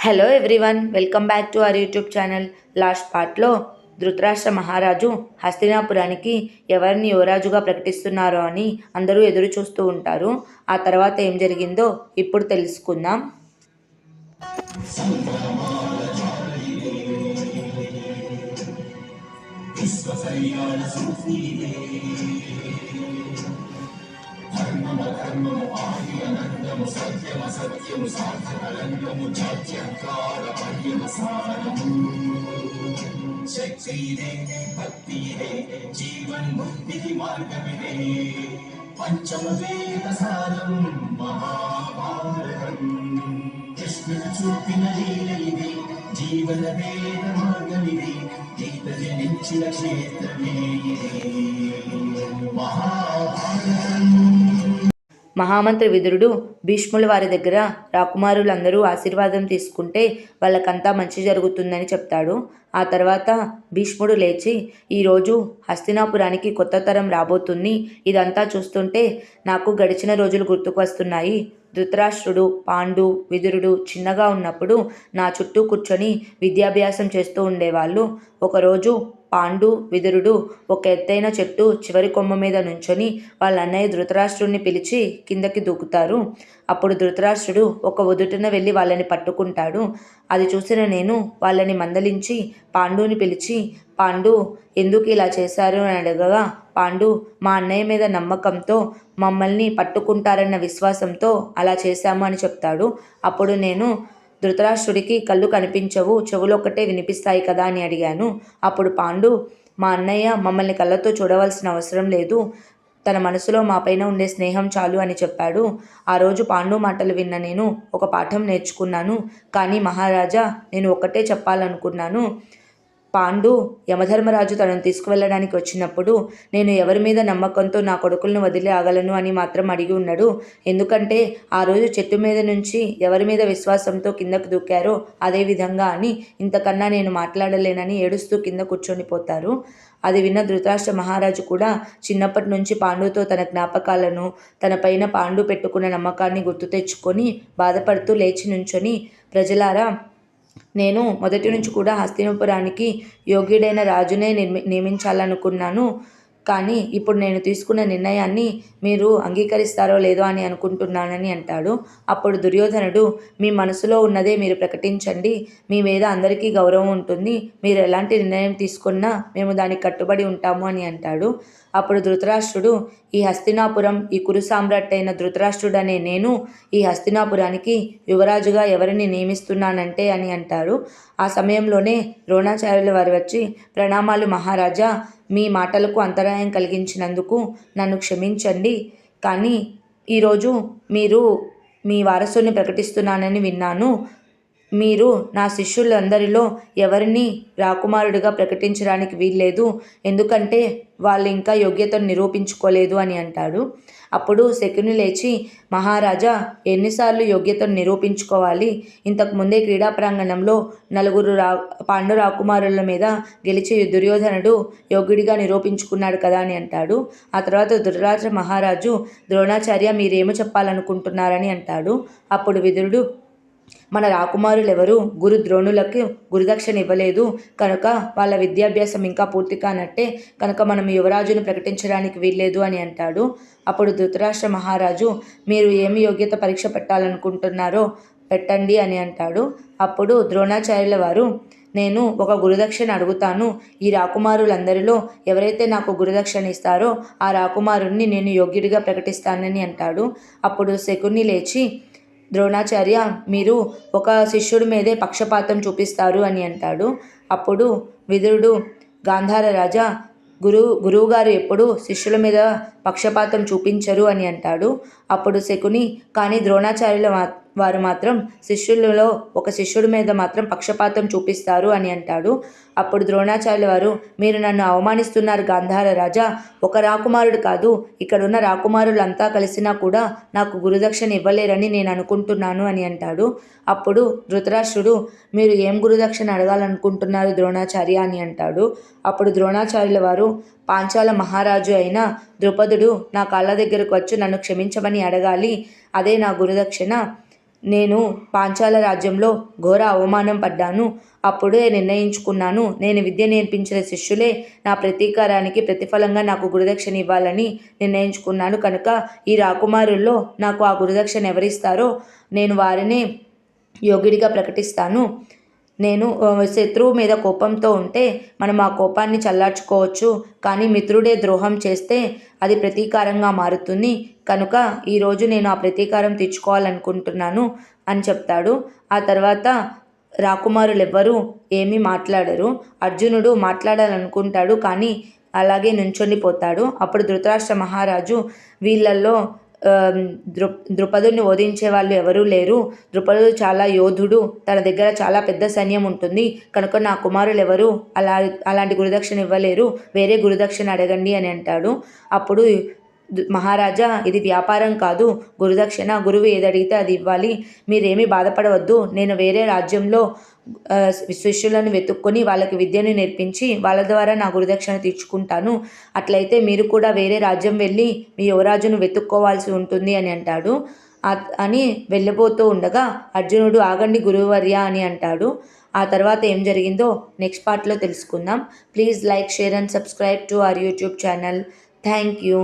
Hello everyone, welcome back to our YouTube channel. Last పార్ట్లో ధృతరాష్ట్ర మహారాజు హస్తినాపురానికి ఎవరిని యువరాజుగా ప్రకటిస్తున్నారో అని అందరూ ఎదురు చూస్తూ ఉంటారు. ఆ తర్వాత ఏం జరిగిందో ఇప్పుడు తెలుసుకుందాం. శక్తిదే భక్తిదే జీవన్ముక్తికి మార్గమిదే పంచమవేద సారం మహాభారతం కృష్ణుడు చూపిన లీల ఇది జీవన వేద మార్గమిది గీత జనించిన క్షేత్రమే మహాభారతం. మహామంత్రి విదురుడు భీష్ముల వారి దగ్గర రాకుమారులందరూ ఆశీర్వాదం తీసుకుంటే వాళ్ళకంతా మంచి జరుగుతుందని చెప్తాడు. ఆ తర్వాత భీష్ముడు లేచి, ఈరోజు హస్తినాపురానికి కొత్త తరం రాబోతుంది. ఇదంతా చూస్తుంటే నాకు గడిచిన రోజులు గుర్తుకు వస్తున్నాయి. ధృతరాష్ట్రుడు, పాండు, విదురుడు చిన్నగా ఉన్నప్పుడు నా చుట్టూ కూర్చొని విద్యాభ్యాసం చేస్తూ ఉండేవాళ్ళు. ఒకరోజు పాండు, విదురుడు ఒక ఎత్తైన చెట్టు చివరి కొమ్మ మీద నుంచొని వాళ్ళ అన్నయ్య ధృతరాష్ట్రుడిని పిలిచి కిందకి దూకుతారు. అప్పుడు ధృతరాష్ట్రుడు ఒక ఉదుటన వెళ్ళి వాళ్ళని పట్టుకుంటాడు. అది చూసిన నేను వాళ్ళని మందలించి పాండుని పిలిచి, పాండు ఎందుకు ఇలా చేశారు అని అడగగా, పాండు మా అన్నయ్య మీద నమ్మకంతో మమ్మల్ని పట్టుకుంటారన్న విశ్వాసంతో అలా చేశాము అని చెప్తాడు. అప్పుడు నేను ధృతరాష్ట్రుడికి కళ్ళు కనిపించవు, చెవులొక్కటే వినిపిస్తాయి కదా అని అడిగాను. అప్పుడు పాండు, మా అన్నయ్య మమ్మల్ని కళ్ళతో చూడవలసిన అవసరం లేదు, తన మనసులో మా పైన ఉండే స్నేహం చాలు అని చెప్పాడు. ఆ రోజు పాండు మాటలు విన్న నేను ఒక పాఠం నేర్చుకున్నాను. కానీ మహారాజా, నేను ఒక్కటే చెప్పాలనుకున్నాను. పాండు యమధర్మరాజు తనను తీసుకువెళ్ళడానికి వచ్చినప్పుడు నేను ఎవరి మీద నమ్మకంతో నా కొడుకులను వదిలి ఆగలను అని మాత్రం అడిగి ఉన్నాడు. ఎందుకంటే ఆ రోజు చెట్టు మీద నుంచి ఎవరి మీద విశ్వాసంతో కిందకు దూకారో అదే విధంగా అని ఇంతకన్నా నేను మాట్లాడలేనని ఏడుస్తూ కింద కూర్చొని పోతారు. అది విన్న ధృతరాష్ట్ర మహారాజు కూడా చిన్నప్పటి నుంచి పాండుతో తన జ్ఞాపకాలను, తన పైన పాండు పెట్టుకున్న నమ్మకాన్ని గుర్తు తెచ్చుకొని బాధపడుతూ లేచి నుంచొని, ప్రజలారా, నేను మొదటి నుంచి కూడా హస్తినాపురానికి యోగ్యుడైన రాజునే నియమించాలనుకున్నాను. కానీ ఇప్పుడు నేను తీసుకున్న నిర్ణయాన్ని మీరు అంగీకరిస్తారో లేదో అని అనుకుంటున్నానని అంటాడు. అప్పుడు దుర్యోధనుడు, మీ మనసులో ఉన్నదే మీరు ప్రకటించండి, మీ మీద అందరికీ గౌరవం ఉంటుంది, మీరు ఎలాంటి నిర్ణయం తీసుకున్నా మేము దానికి కట్టుబడి ఉంటాము అని అంటాడు. అప్పుడు ధృతరాష్ట్రుడు, ఈ హస్తినాపురం, ఈ కురు సామ్రాట్ అయిన ధృతరాష్ట్రుడు అనే నేను ఈ హస్తినాపురానికి యువరాజుగా ఎవరిని నియమిస్తున్నానంటే అని అంటారు. ఆ సమయంలోనే ద్రోణాచార్యుల వారు వచ్చి, ప్రణామాలు మహారాజా, మీ మాటలకు అంతరాయం కలిగించినందుకు నన్ను క్షమించండి. కానీ ఈరోజు మీరు మీ వారసుని ప్రకటిస్తున్నానని విన్నాను. మీరు నా శిష్యులందరిలో ఎవరిని రాకుమారుడిగా ప్రకటించడానికి వీల్లేదు, ఎందుకంటే వాళ్ళు ఇంకా యోగ్యతను నిరూపించుకోలేదు అని అంటాడు. అప్పుడు శకుని లేచి, మహారాజా, ఎన్నిసార్లు యోగ్యతను నిరూపించుకోవాలి? ఇంతకుముందే క్రీడా ప్రాంగణంలో నలుగురు పాండు రాకుమారుల మీద గెలిచి దుర్యోధనుడు యోగ్యుడిగా నిరూపించుకున్నాడు కదా అని అంటాడు. ఆ తర్వాత ధృతరాష్ట్ర మహారాజు, ద్రోణాచార్య, మీరేమో చెప్పాలనుకుంటున్నారని అంటాడు. అప్పుడు విదురుడు, మన రాకుమారులెవరూ గురు ద్రోణులకు గురుదక్షిణ ఇవ్వలేదు కనుక వాళ్ళ విద్యాభ్యాసం ఇంకా పూర్తి కానట్టే, కనుక మనం యువరాజును ప్రకటించడానికి వీల్లేదు అని అంటాడు. అప్పుడు ధృతరాష్ట్ర మహారాజు, మీరు ఏమి యోగ్యత పరీక్ష పెట్టాలనుకుంటున్నారో పెట్టండి అని అంటాడు. అప్పుడు ద్రోణాచార్యుల వారు, నేను ఒక గురుదక్షిణ అడుగుతాను. ఈ రాకుమారులందరిలో ఎవరైతే నాకు గురుదక్షిణ ఇస్తారో ఆ రాకుమారుణ్ణి నేను యోగ్యుడిగా ప్రకటిస్తానని అంటాడు. అప్పుడు శకుని లేచి, ద్రోణాచార్య, మీరు ఒక శిష్యుడి మీదే పక్షపాతం చూపిస్తారు అని అంటాడు. అప్పుడు విదురుడు, గాంధార రాజా, గురువుగారు ఎప్పుడూ శిష్యుల మీద పక్షపాతం చూపించరు అని అంటాడు. అప్పుడు శకుని, కానీ ద్రోణాచార్యుల వారు మాత్రం శిష్యులలో ఒక శిష్యుడి మీద మాత్రం పక్షపాతం చూపిస్తారు అని అంటాడు. అప్పుడు ద్రోణాచార్యుల వారు, మీరు నన్ను అవమానిస్తున్నారు గాంధార రాజా, ఒక రాకుమారుడు కాదు, ఇక్కడున్న రాకుమారులంతా కలిసినా కూడా నాకు గురుదక్షిణ ఇవ్వలేరని నేను అనుకుంటున్నాను అని అంటాడు. అప్పుడు ధృతరాష్ట్రుడు, మీరు ఏం గురుదక్షిణ అడగాలనుకుంటున్నారు ద్రోణాచార్య అని అంటాడు. అప్పుడు ద్రోణాచార్యుల వారు, పాంచాల మహారాజు అయిన ద్రుపదుడు నా కాళ్ళ దగ్గరకు వచ్చి నన్ను క్షమించమని అడగాలి, అదే నా గురుదక్షిణ. నేను పాంచాల రాజ్యంలో ఘోర అవమానం పడ్డాను. అప్పుడే నిర్ణయించుకున్నాను, నేను విద్య నేర్పించిన శిష్యులే నా ప్రతీకారానికి ప్రతిఫలంగా నాకు గురుదక్షిణ ఇవ్వాలని నిర్ణయించుకున్నాను. కనుక ఈ రాకుమారుల్లో నాకు ఆ గురుదక్షిణ ఎవరిస్తారో నేను వారిని యోగ్యుడిగా ప్రకటిస్తాను. నేను శత్రువు మీద కోపంతో ఉంటే మనం ఆ కోపాన్ని చల్లార్చుకోవచ్చు, కానీ మిత్రుడే ద్రోహం చేస్తే అది ప్రతీకారంగా మారుతుంది. కనుక ఈరోజు నేను ఆ ప్రతీకారం తీర్చుకోవాలనుకుంటున్నాను అని చెప్తాడు. ఆ తర్వాత రాకుమారులు ఎవ్వరూ ఏమీ మాట్లాడరు. అర్జునుడు మాట్లాడాలనుకుంటాడు, కానీ అలాగే నుంచొనిపోతాడు. అప్పుడు ధృతరాష్ట్ర మహారాజు, వీళ్ళల్లో ద్రుపదుని ఓడించే వాళ్ళు ఎవరూ లేరు. ద్రుపదుడు చాలా యోధుడు, తన దగ్గర చాలా పెద్ద సైన్యం ఉంటుంది. కనుక నా కుమారులు ఎవరు అలాంటి గురుదక్షిణ ఇవ్వలేరు, వేరే గురుదక్షిణ అడగండి అని అంటాడు. అప్పుడు మహారాజా, ఇది వ్యాపారం కాదు, గురుదక్షిణ. గురువు ఏది అడిగితే అది ఇవ్వాలి. మీరేమీ బాధపడవద్దు. నేను వేరే రాజ్యంలో శిష్యులను వెతుక్కొని వాళ్ళకి విద్యను నేర్పించి వాళ్ళ ద్వారా నా గురుదక్షిణ తీర్చుకుంటాను. అట్లయితే మీరు కూడా వేరే రాజ్యం వెళ్ళి మీ యువరాజును వెతుక్కోవాల్సి ఉంటుంది అని అంటాడు. అని వెళ్ళిపోతూ ఉండగా అర్జునుడు, ఆగండి గురువర్య అని అంటాడు. ఆ తర్వాత ఏం జరిగిందో నెక్స్ట్ పార్ట్లో తెలుసుకుందాం. Please like, share and subscribe to our YouTube channel. Thank you.